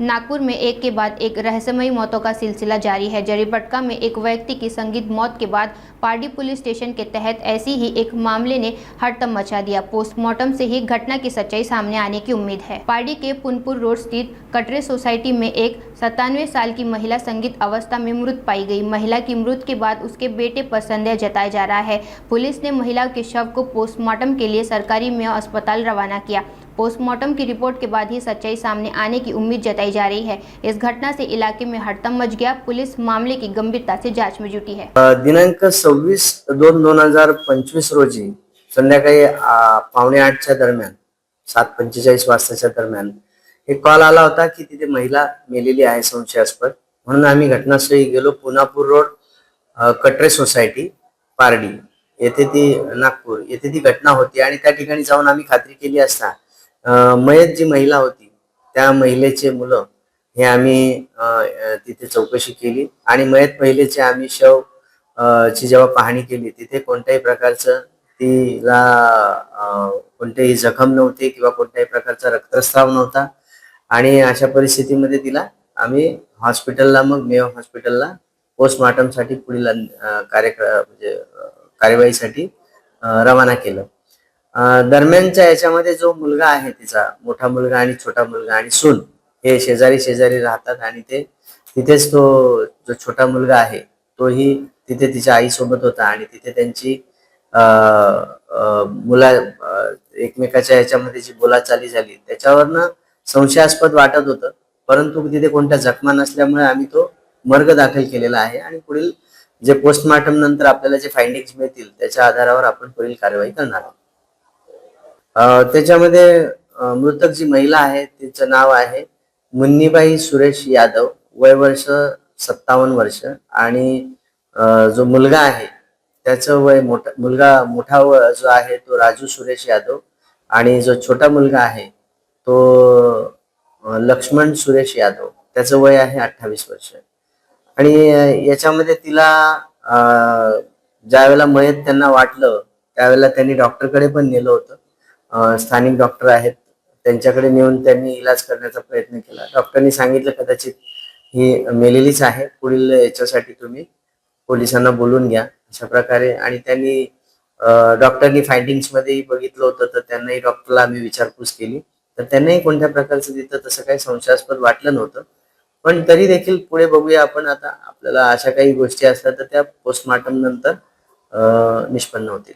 नागपुर में एक के बाद एक रहस्यमयी मौतों का सिलसिला जारी है। जरीपटका में एक व्यक्ति की संदिग्ध मौत के बाद पारडी पुलिस स्टेशन के तहत ऐसी ही एक मामले ने हड़कंप मचा दिया। पोस्टमार्टम से ही घटना की सच्चाई सामने आने की उम्मीद है। पारडी के पुनपुर रोड स्थित कटरे सोसाइटी में एक 97 साल की महिला संदिग्ध अवस्था में मृत पाई गई। महिला की मृत्यु के बाद उसके बेटे पर संदेह जताया जा रहा है। पुलिस ने महिला के शव को पोस्टमार्टम के लिए सरकारी मेयो अस्पताल रवाना किया। पोस्टमार्टम की रिपोर्ट के बाद ही सच्चाई सामने आने की उम्मीद जताई जा रही है। इस घटना से इलाके में हड़कंप मच गया। पुलिस मामले की गंभीरता से जांच में जुटी है। दिनांक 26/2/2025 रोजी संध्याकाळी 7:45च्या दरम्यान 7:45 वाजताच्या दरम्यान एक कॉल आला होता की तिथे महिला मेलेली आहे संशयास्पद, म्हणून आम्ही घटनास्थळी गेलो। पुनापूर रोड कटरे सोसायटी पारडी येथे ती नागपूर येथे ती घटना होती आणि त्या ठिकाणी जाऊन आम्ही खात्री केली असता मयत जी महिला होती त्या महिलेचे मुलं हे आम्ही तिथे चौकशी केली आणि मयत महिलेचे आम्ही शव ची जेव्हा पाहणी केली तिथे कोणत्याही प्रकारचं तिला कोणतेही जखम नव्हते किंवा कोणत्याही प्रकारचा रक्तस्राव नव्हता आणि अशा परिस्थितीमध्ये तिला आम्ही हॉस्पिटलला मग मेयो हॉस्पिटलला पोस्टमार्टम साठी पुढील कार्यवाहीसाठी रवाना केलं। दरम्यानच्या याच्यामध्ये जो मुलगा आहे तिचा मोठा मुलगा आणि छोटा मुलगा आणि सून हे शेजारी राहतात आणि ते तिथेच तो जो छोटा मुलगा आहे तोही तिथे तिच्या आई सोबत होता आणि तिथे त्यांची मुला एकमेकाच्या याच्यामध्ये जी बोलाचाली झाली त्याच्यावरनं संशयास्पद वाटत होतं, परंतु तिथे कोणत्या जखमा नसल्यामुळे आम्ही तो मर्ग दाखल केलेला आहे आणि पुढील जे पोस्टमार्टम नंतर आपल्याला जे फाइंडिंग्स मिळतील त्याच्या आधारावर आपण पुढील कार्यवाही करणार आहोत। त्याच्यामध्ये मृतक जी महिला आहे तिचं नाव आहे मुन्नीबाई सुरेश यादव, वय वर्ष 57 वर्ष आणि जो मुलगा आहे त्याचं वय मोठा जो आहे तो राजू सुरेश यादव आणि जो छोटा मुलगा आहे तो लक्ष्मण सुरेश यादव, त्याचं वय आहे 28 वर्ष। आणि याच्यामध्ये तिला ज्या वेळेला मयत त्यांना वाटलं त्यावेळेला त्यांनी डॉक्टरकडे पण नेलं होतं। स्थानिक डॉक्टर आहेत त्यांच्याकडे नेऊन त्यांनी इलाज करण्याचा प्रयत्न केला। डॉक्टरनी सांगितलं कदाचित ही मेलेलीच आहे, पुढील याच्यासाठी तुम्ही पोलिसांना बोलून घ्या अशा प्रकारे। आणि त्यांनी डॉक्टरनी फाइंडिंग्स मध्ये बघितलं होतं तर त्यांनाही डॉक्टरला आम्ही विचारपूस केली तर त्यांनाही कोणत्या प्रकारचं तिथं तसं काही संशयास्पद वाटलं नव्हतं, पण तरी देखील पुढे बघूया आपण। आता आपल्याला अशा काही गोष्टी असतात तर त्या पोस्टमार्टम नंतर निष्पन्न होतील।